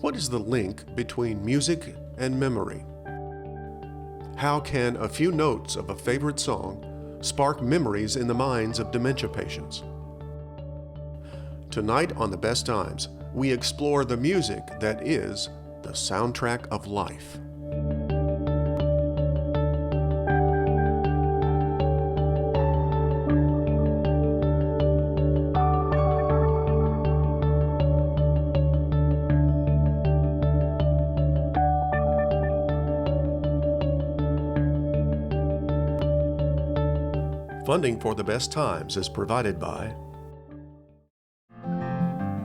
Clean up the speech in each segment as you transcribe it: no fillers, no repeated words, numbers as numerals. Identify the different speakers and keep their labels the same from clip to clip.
Speaker 1: What is the link between music and memory? How can a few notes of a favorite song spark memories in the minds of dementia patients? Tonight on The Best Times, we explore the music that is the soundtrack of life. Funding for The Best Times is provided by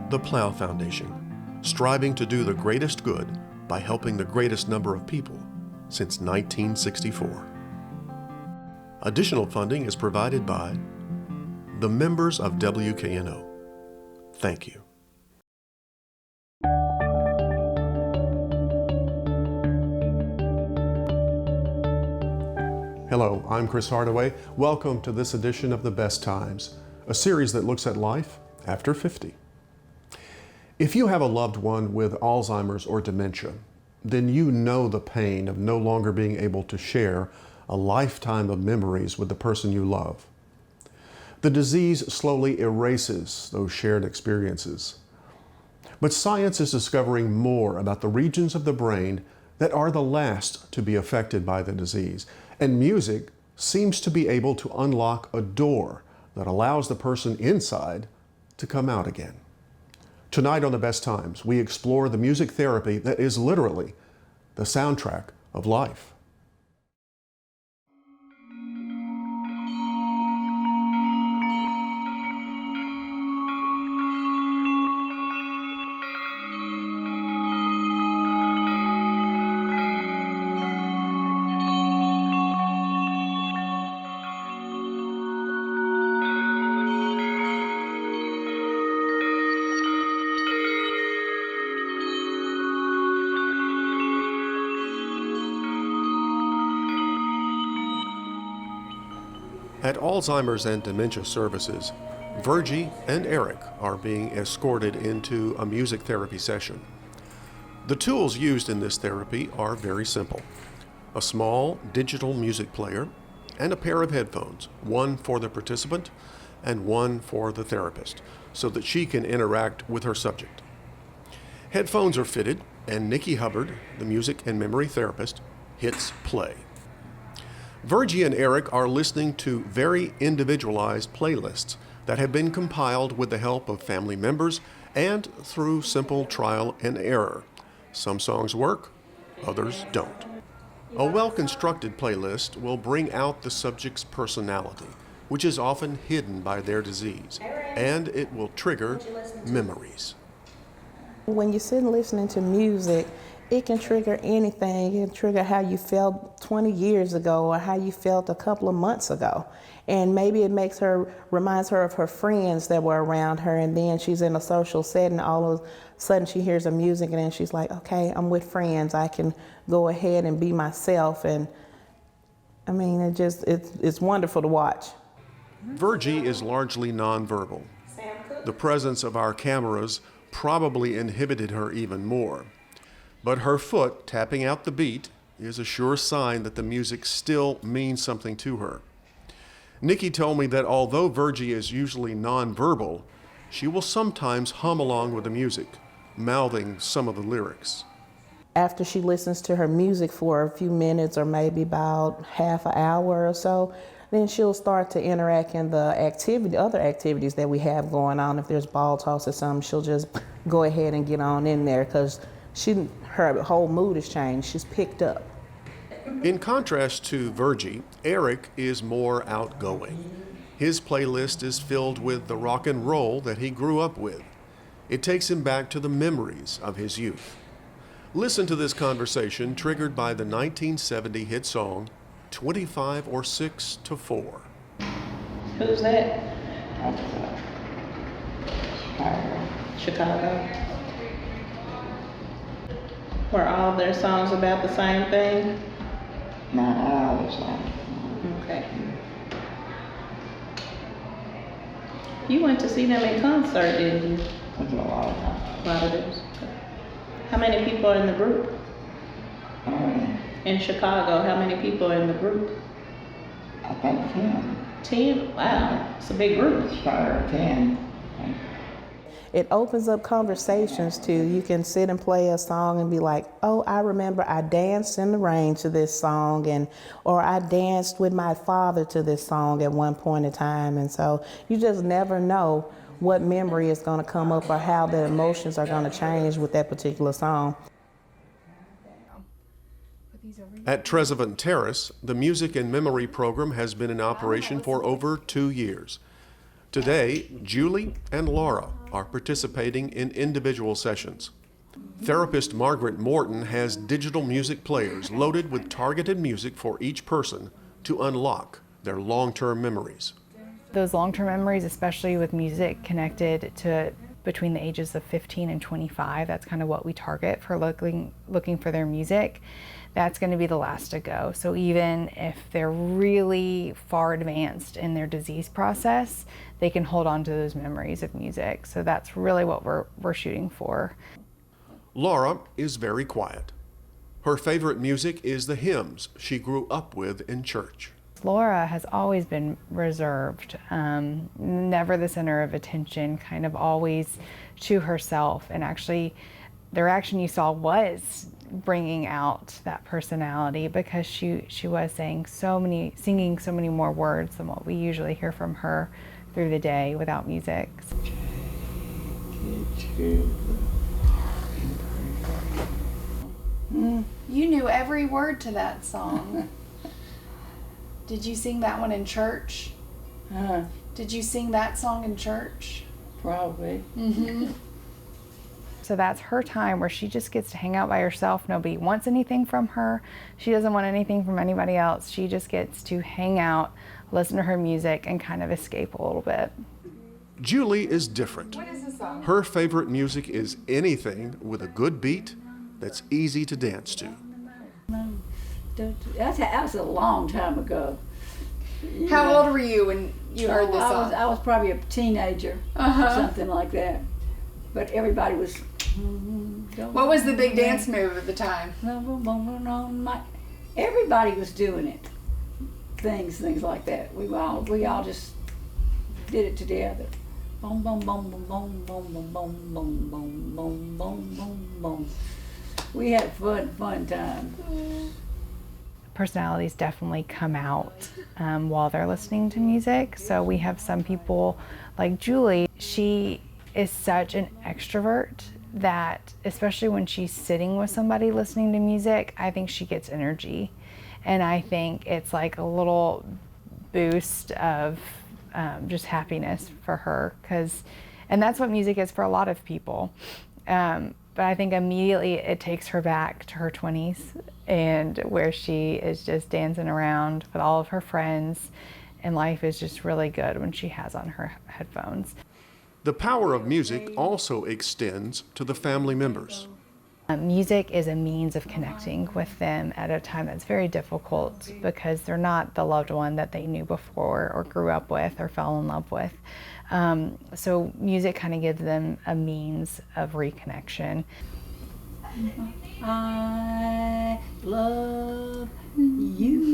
Speaker 1: the Plow Foundation, striving to do the greatest good by helping the greatest number of people since 1964. Additional funding is provided by the members of WKNO. Thank you. Hello, I'm Chris Hardaway. Welcome to this edition of The Best Times, a series that looks at life after 50. If you have a loved one with Alzheimer's or dementia, then you know the pain of no longer being able to share a lifetime of memories with the person you love. The disease slowly erases those shared experiences. But science is discovering more about the regions of the brain that are the last to be affected by the disease. And music seems to be able to unlock a door that allows the person inside to come out again. Tonight on The Best Times, we explore the music therapy that is literally the soundtrack of life. At Alzheimer's and Dementia Services, Virgie and Eric are being escorted into a music therapy session. The tools used in this therapy are very simple: a small digital music player and a pair of headphones, one for the participant and one for the therapist, so that she can interact with her subject. Headphones are fitted, and Nikki Hubbard, the music and memory therapist, hits play. Virgie and Eric are listening to very individualized playlists that have been compiled with the help of family members and through simple trial and error. Some songs work, others don't. A well-constructed playlist will bring out the subject's personality, which is often hidden by their disease, and it will trigger memories.
Speaker 2: When you sit listening to music, it can trigger anything. It can trigger how you felt 20 years ago or how you felt a couple of months ago. And maybe it reminds her of her friends that were around her, and then she's in a social setting, all of a sudden she hears the music and then she's like, okay, I'm with friends, I can go ahead and be myself. And I mean, it's wonderful to watch.
Speaker 1: Virgie is largely nonverbal. The presence of our cameras probably inhibited her even more. But her foot tapping out the beat is a sure sign that the music still means something to her. Nikki told me that although Virgie is usually nonverbal, she will sometimes hum along with the music, mouthing some of the lyrics.
Speaker 2: After she listens to her music for a few minutes or maybe about half an hour or so, then she'll start to interact in the other activities that we have going on. If there's ball toss or something, she'll just go ahead and get on in there because her whole mood has changed. She's picked up.
Speaker 1: In contrast to Virgie, Eric is more outgoing. His playlist is filled with the rock and roll that he grew up with. It takes him back to the memories of his youth. Listen to this conversation triggered by the 1970 hit song, 25 or 6 to 4.
Speaker 2: Who's that? Chicago. Were all their songs about the same thing?
Speaker 3: Not all the songs.
Speaker 2: Okay. You went to see them in concert, didn't you?
Speaker 3: That's a lot of times.
Speaker 2: A lot of those. How many people are in the group?
Speaker 3: Um,
Speaker 2: In Chicago, how many people are in the group?
Speaker 3: I think 10.
Speaker 2: 10? Wow, it's a big group.
Speaker 3: It's 5 or 10.
Speaker 2: It opens up conversations too. You can sit and play a song and be like, oh, I remember I danced in the rain to this song, or I danced with my father to this song at one point in time. And so you just never know what memory is going to come up or how the emotions are going to change with that particular song.
Speaker 1: At Trezevant Terrace, the Music and Memory program has been in operation for over 2 years. Today, Julie and Laura are participating in individual sessions. Therapist Margaret Morton has digital music players loaded with targeted music for each person to unlock their long-term memories.
Speaker 4: Those long-term memories, especially with music connected to between the ages of 15 and 25, that's kind of what we target for looking for their music. That's going to be the last to go. So even if they're really far advanced in their disease process, they can hold on to those memories of music. So that's really what we're shooting for.
Speaker 1: Laura is very quiet. Her favorite music is the hymns she grew up with in church.
Speaker 4: Laura has always been reserved, never the center of attention, kind of always to herself. And actually, the reaction you saw was bringing out that personality, because she was singing so many more words than what we usually hear from her through the day without music.
Speaker 5: You knew every word to that song. Did you sing that one in church? Did you sing that song in church?
Speaker 3: Probably.
Speaker 4: So that's her time where she just gets to hang out by herself. Nobody wants anything from her. She doesn't want anything from anybody else. She just gets to hang out, listen to her music, and kind of escape a little bit.
Speaker 1: Julie is different.
Speaker 5: What is the song?
Speaker 1: Her favorite music is anything with a good beat that's easy to dance to.
Speaker 6: That was a long time ago.
Speaker 5: How old were you when you heard this song?
Speaker 6: I was probably a teenager, something like that. But everybody was.
Speaker 5: What was the big dance move at the time?
Speaker 6: Everybody was doing it. Things like that. We all just did it together. Boom, boom, boom, boom, boom, boom, boom, boom, boom, boom, boom, boom, boom, boom. We had fun time.
Speaker 4: Personalities definitely come out while they're listening to music. So we have some people like Julie. She is such an extrovert that, especially when she's sitting with somebody listening to music, I think she gets energy. And I think it's like a little boost of just happiness for her, and that's what music is for a lot of people. But I think immediately it takes her back to her 20s, and where she is just dancing around with all of her friends, and life is just really good when she has on her headphones.
Speaker 1: The power of music also extends to the family members.
Speaker 4: Music is a means of connecting with them at a time that's very difficult, because they're not the loved one that they knew before or grew up with or fell in love with. So music kind of gives them a means of reconnection.
Speaker 6: I love you.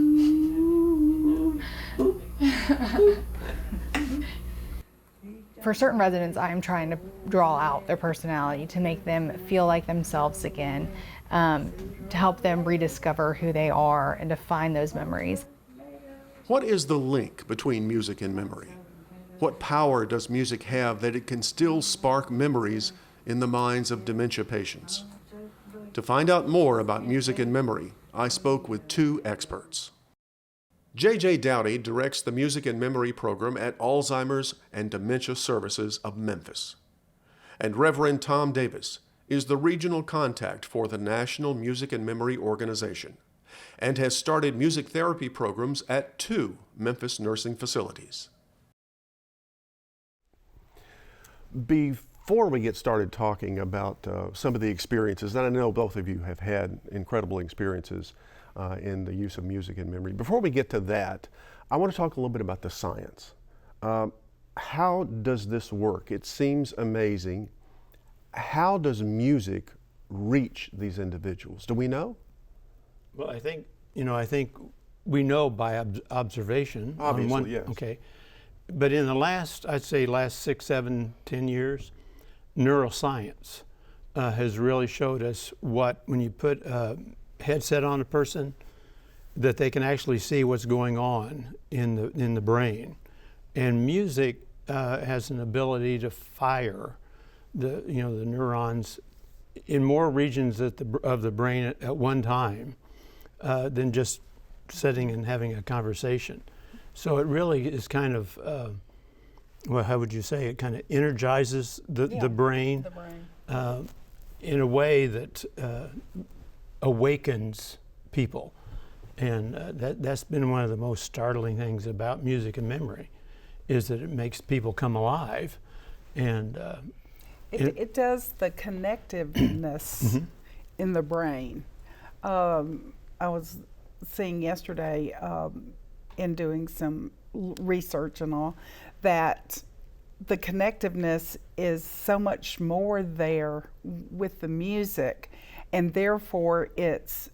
Speaker 4: For certain residents, I'm trying to draw out their personality to make them feel like themselves again, to help them rediscover who they are and to find those memories.
Speaker 1: What is the link between music and memory? What power does music have that it can still spark memories in the minds of dementia patients? To find out more about music and memory, I spoke with two experts. J.J. Dowdy directs the Music and Memory program at Alzheimer's and Dementia Services of Memphis. And Reverend Tom Davis is the regional contact for the National Music and Memory Organization and has started music therapy programs at 2 Memphis nursing facilities. Before we get started talking about some of the experiences, and I know both of you have had incredible experiences in the use of music and memory. Before we get to that, I want to talk a little bit about the science. How does this work? It seems amazing. How does music reach these individuals? Do we know?
Speaker 7: Well, I think we know by observation.
Speaker 1: Obviously, yes.
Speaker 7: Okay, but in the I'd say last 6, 7, 10 years, neuroscience has really showed us when you put a headset on a person, that they can actually see what's going on in the brain, and music has an ability to fire the neurons in more regions of the brain at one time than just sitting and having a conversation. So it really is kind of, well, how would you say, it kind of energizes the brain, in a way that awakens people. And that's been one of the most startling things about music and memory, is that it makes people come alive. And
Speaker 8: it does the connectiveness in the brain. I was seeing yesterday in doing some research and all, that the connectiveness is so much more there with the music, and therefore it's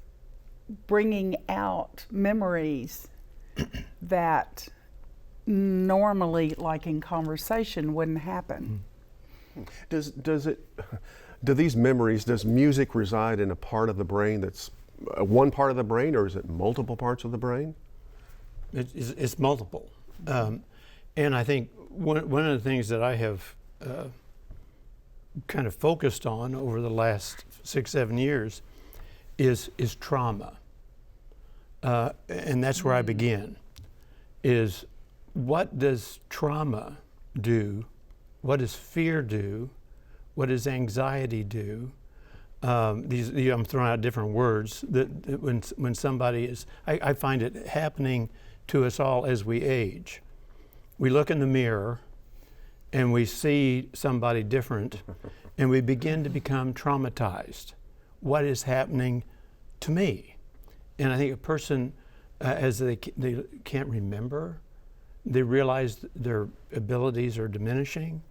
Speaker 8: bringing out memories that normally, like in conversation, wouldn't happen.
Speaker 1: Do these memories, does music reside in a part of the brain that's one part of the brain, or is it multiple parts of the brain?
Speaker 7: It's multiple. And I think one of the things that I have kind of focused on over the last 6, 7 years is trauma. And that's where I begin, is what does trauma do? What does fear do? What does anxiety do? I'm throwing out different words, that when somebody is, I find it happening to us all as we age. We look in the mirror and we see somebody different and we begin to become traumatized. What is happening to me? And I think a person, as they can't remember, they realize their abilities are diminishing,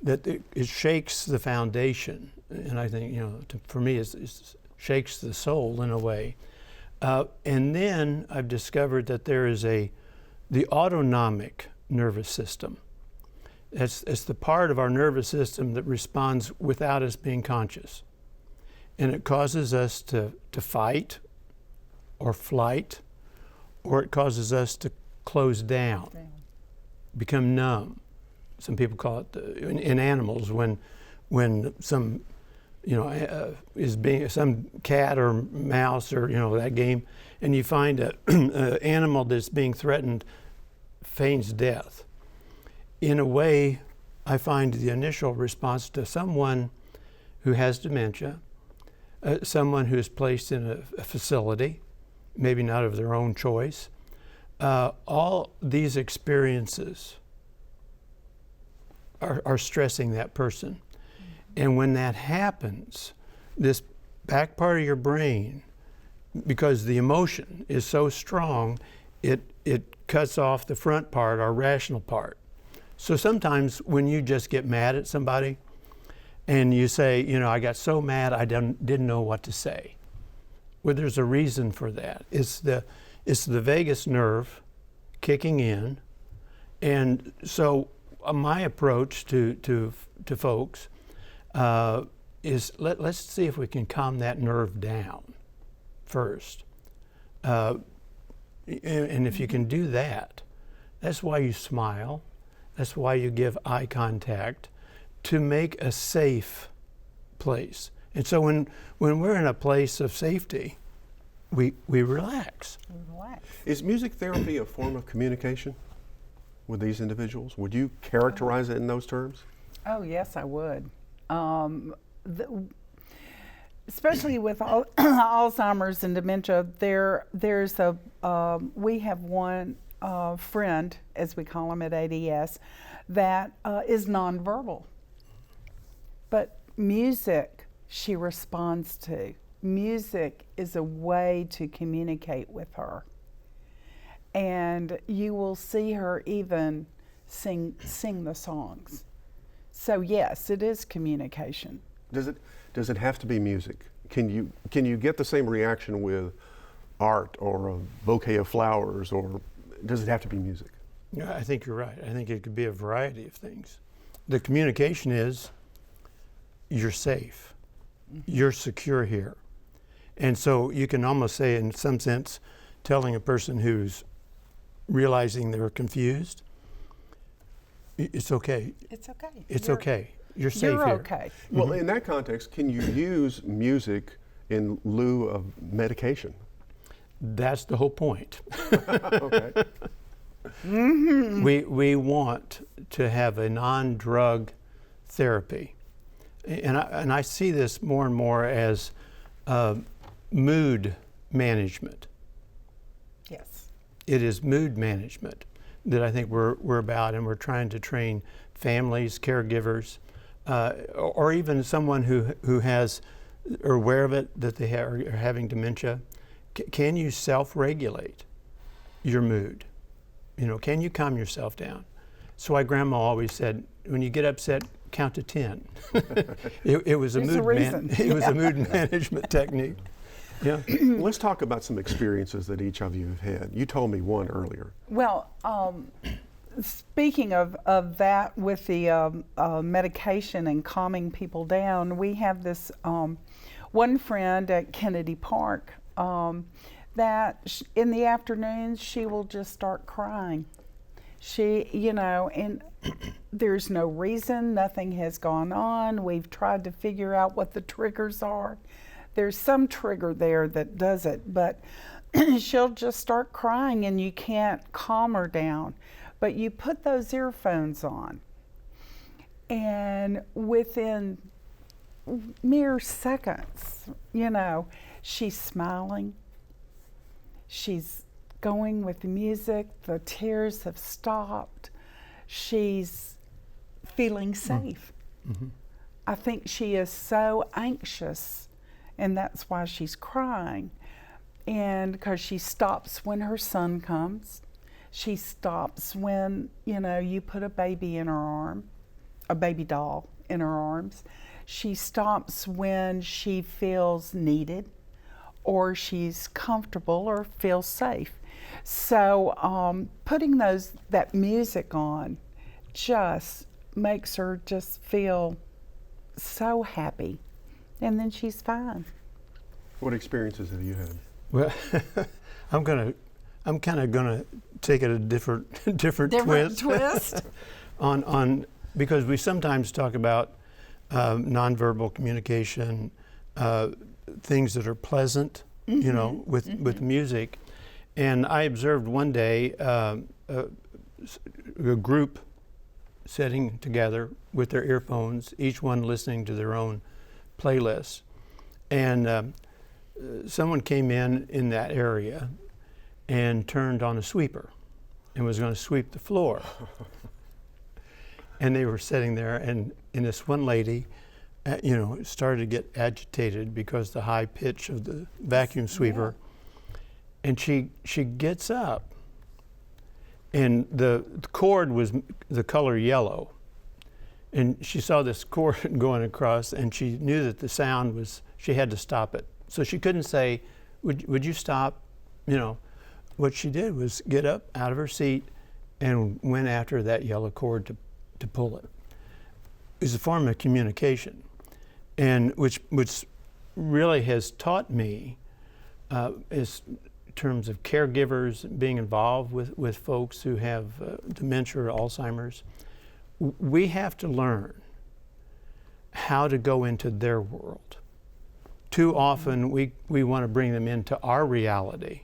Speaker 7: that it shakes the foundation. And I think, for me, it shakes the soul in a way. And then I've discovered that there is the autonomic nervous system. It's the part of our nervous system that responds without us being conscious. And it causes us to fight or flight, or it causes us to close down, become numb. Some people call it in animals when some is being some cat or mouse or that game, and you find an animal that's being threatened feigns death. In a way, I find the initial response to someone who has dementia, someone who is placed in a facility, maybe not of their own choice, all these experiences are stressing that person. And when that happens, this back part of your brain, because the emotion is so strong, it cuts off the front part, our rational part. So sometimes when you just get mad at somebody and you say, I got so mad I didn't know what to say. Well, there's a reason for that. It's the vagus nerve kicking in. And so my approach to folks is let's see if we can calm that nerve down first. And if you can do that, that's why you smile. That's why you give eye contact, to make a safe place. And so when we're in a place of safety, we relax.
Speaker 1: Is music therapy a form of communication with these individuals? Would you characterize it in those terms?
Speaker 8: Oh, yes, I would. Especially with Alzheimer's and dementia, we have one friend, as we call him at ADS, that is nonverbal. But music, she responds to. Music is a way to communicate with her. And you will see her even sing the songs. So yes, it is communication.
Speaker 1: Does it have to be music? Can you get the same reaction with art or a bouquet of flowers, or does it have to be music?
Speaker 7: Yeah, I think you're right. I think it could be a variety of things. The communication is, you're safe, you're secure here. And so you can almost say, in some sense, telling a person who's realizing they're confused, it's okay.
Speaker 8: It's okay.
Speaker 7: It's
Speaker 8: You're-
Speaker 7: okay. You're safe
Speaker 8: You're
Speaker 7: here.
Speaker 8: okay.
Speaker 1: Well, in that context, can you use music in lieu of medication?
Speaker 7: That's the whole point.
Speaker 1: Okay.
Speaker 7: We want to have a non-drug therapy. And I see this more and more as mood management.
Speaker 8: Yes.
Speaker 7: It is mood management that I think we're about, and we're trying to train families, caregivers, or even someone who has, or aware of it, that they are having dementia. Can you self-regulate your mood? You know, can you calm yourself down? So my grandma always said, when you get upset, count to 10. It was a
Speaker 8: There's a
Speaker 7: mood
Speaker 8: reason.
Speaker 7: it was a mood management technique. Yeah.
Speaker 1: Let's talk about some experiences that each of you have had. You told me one earlier.
Speaker 8: Well, speaking of that with the medication and calming people down, we have this one friend at Kennedy Park that in the afternoons she will just start crying. She, you know, and there's no reason, nothing has gone on. We've tried to figure out what the triggers are. There's some trigger there that does it, but she'll just start crying and you can't calm her down. But you put those earphones on, and within mere seconds, you know, she's smiling, she's going with the music, the tears have stopped, she's feeling safe.
Speaker 7: Mm-hmm.
Speaker 8: I think she is so anxious, and that's why she's crying. And because she stops when her son comes, she stops when, you know, you put a baby in her arm, a baby doll in her arms. She stops when she feels needed, or she's comfortable or feels safe. So putting that music on just makes her just feel so happy, and then she's fine.
Speaker 1: What experiences have you had?
Speaker 7: Well, I'm kind of gonna take it a different twist. on because we sometimes talk about nonverbal communication, things that are pleasant, you know, with music. And I observed one day a group sitting together with their earphones, each one listening to their own playlist, and someone came in that area and turned on a sweeper and was going to sweep the floor. And they were sitting there, and this one lady, you know, started to get agitated because the high pitch of the vacuum sweeper. And she gets up, and the cord was the color yellow. And she saw this cord going across, and she knew that the sound was, she had to stop it. So she couldn't say, would you stop? You know, what she did was get up out of her seat and went after that yellow cord to pull it. It was a form of communication, and which really has taught me, is in terms of caregivers being involved with folks who have dementia or Alzheimer's, we have to learn how to go into their world. Too often we want to bring them into our reality,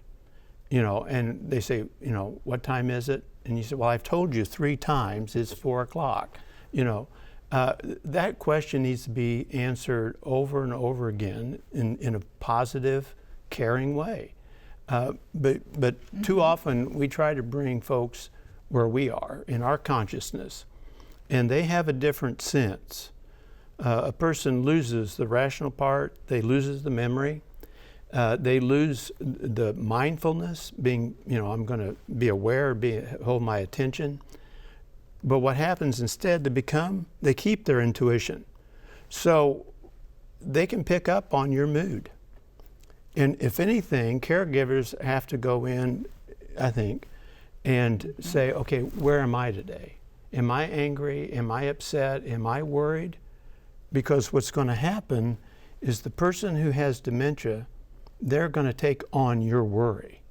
Speaker 7: you know, and they say, you know, what time is it? And you say, well, I've told you 3 times, it's 4 o'clock, you know. That question needs to be answered over and over again in a positive, caring way. But too often we try to bring folks where we are in our consciousness, and they have a different sense. A person loses the rational part, they lose the memory, they lose the mindfulness, being, you know, I'm going to be aware, hold my attention. But what happens instead, they keep their intuition. So they can pick up on your mood. And if anything, caregivers have to go in, I think, and say, okay, where am I today? Am I angry? Am I upset? Am I worried? Because what's going to happen is the person who has dementia, they're going to take on your worry,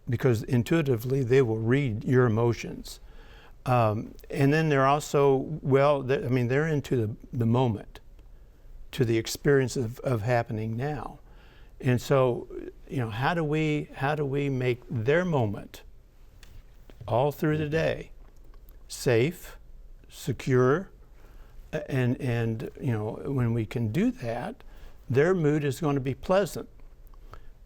Speaker 7: because intuitively they will read your emotions. And then they're also, they're into the moment, to the experience of happening now. And so, how do we make their moment all through the day safe, secure, and when we can do that, their mood is going to be pleasant.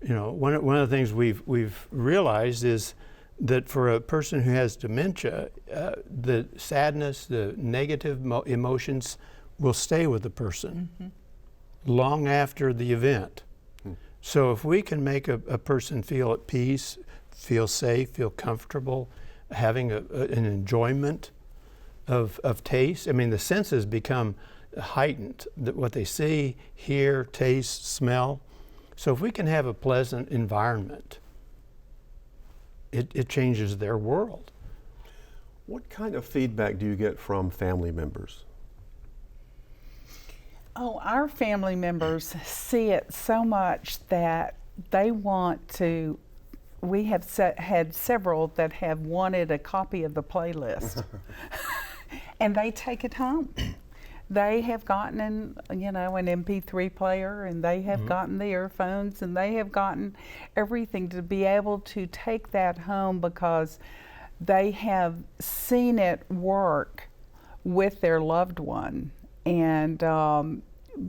Speaker 7: One of the things we've realized is that for a person who has dementia, the sadness, the negative emotions will stay with the person long after the event. So if we can make a person feel at peace, feel safe, feel comfortable, having an enjoyment of taste, the senses become heightened, what they see, hear, taste, smell. So if we can have a pleasant environment, it changes their world.
Speaker 1: What kind of feedback do you get from family members?
Speaker 8: Oh, our family members see it so much that they want to. We have had several that have wanted a copy of the playlist, and they take it home. They have gotten an MP3 player, and they have gotten the earphones, and they have gotten everything to be able to take that home, because they have seen it work with their loved one. And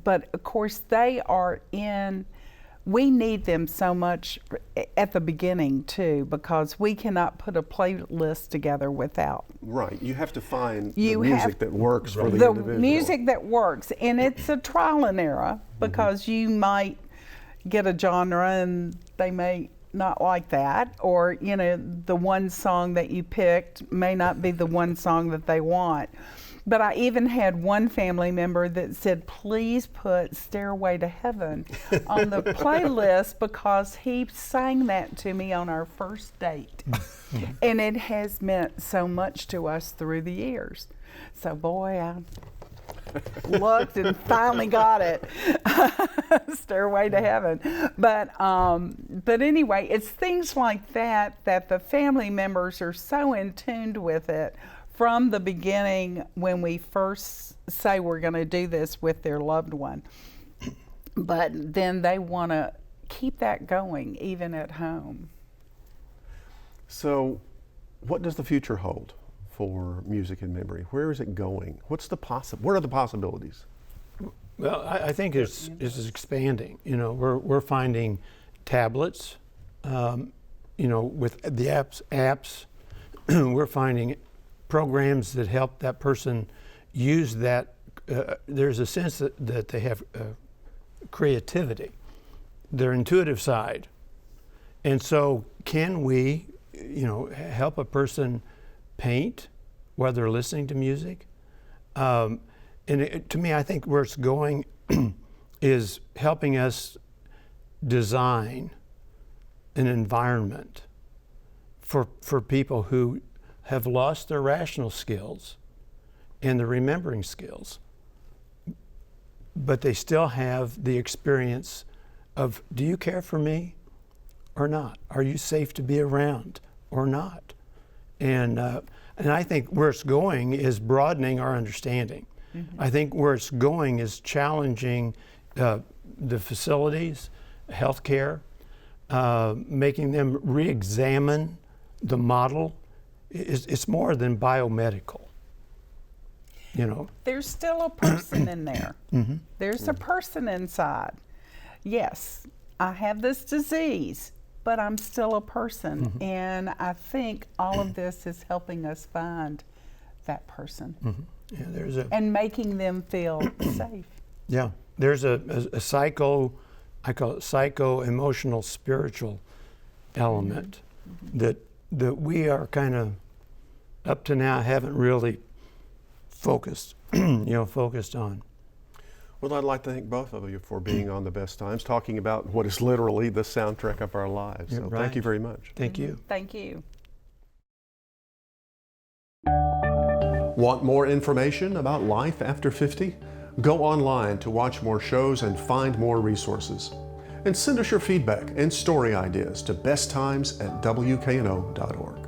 Speaker 8: but of course we need them so much at the beginning too, because we cannot put a playlist together without.
Speaker 1: Right, you have to find the music that works for the individual.
Speaker 8: The music that works, and it's a trial and error, because you might get a genre and they may not like that, or the one song that you picked may not be the one song that they want. But I even had one family member that said, please put Stairway to Heaven on the playlist, because he sang that to me on our first date. And it has meant so much to us through the years. So boy, I looked and finally got it. Stairway to Heaven. But anyway, it's things like that the family members are so in tune with it from the beginning, when we first say we're going to do this with their loved one. But then they want to keep that going even at home.
Speaker 1: So what does the future hold for Music in Memory? Where is it going? What are the possibilities?
Speaker 7: Well, I think it's expanding. We're finding tablets, with the apps. We're finding programs that help that person use that. There's a sense that they have creativity, their intuitive side. And so can we, help a person paint while they're listening to music? To me, I think where it's going is helping us design an environment for people who have lost their rational skills and their remembering skills, but they still have the experience of, do you care for me or not? Are you safe to be around or not? And I think where it's going is broadening our understanding. I think where it's going is challenging the facilities, healthcare, making them re-examine the model. It's more than biomedical.
Speaker 8: There's still a person in there. There's a person inside. Yes, I have this disease, but I'm still a person. And I think all of this is helping us find that person.
Speaker 7: Yeah,
Speaker 8: and making them feel safe.
Speaker 7: Yeah, there's a I call it psycho-emotional spiritual element that we are kind of up to now haven't really focused on.
Speaker 1: Well, I'd like to thank both of you for being on The Best Times, talking about what is literally the soundtrack of our lives. So
Speaker 7: Right.
Speaker 1: thank you very much.
Speaker 7: Thank you.
Speaker 8: Thank you.
Speaker 1: Want more information about life after 50? Go online to watch more shows and find more resources. And send us your feedback and story ideas to besttimes@wkno.org.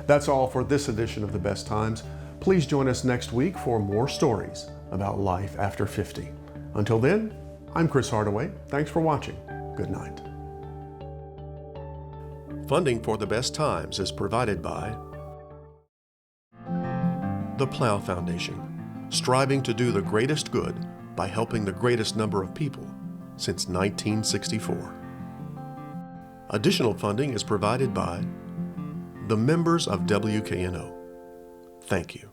Speaker 1: That's all for this edition of The Best Times. Please join us next week for more stories about life after 50. Until then, I'm Chris Hardaway. Thanks for watching. Good night. Funding for The Best Times is provided by the Plow Foundation, striving to do the greatest good by helping the greatest number of people since 1964. Additional funding is provided by the members of WKNO. Thank you.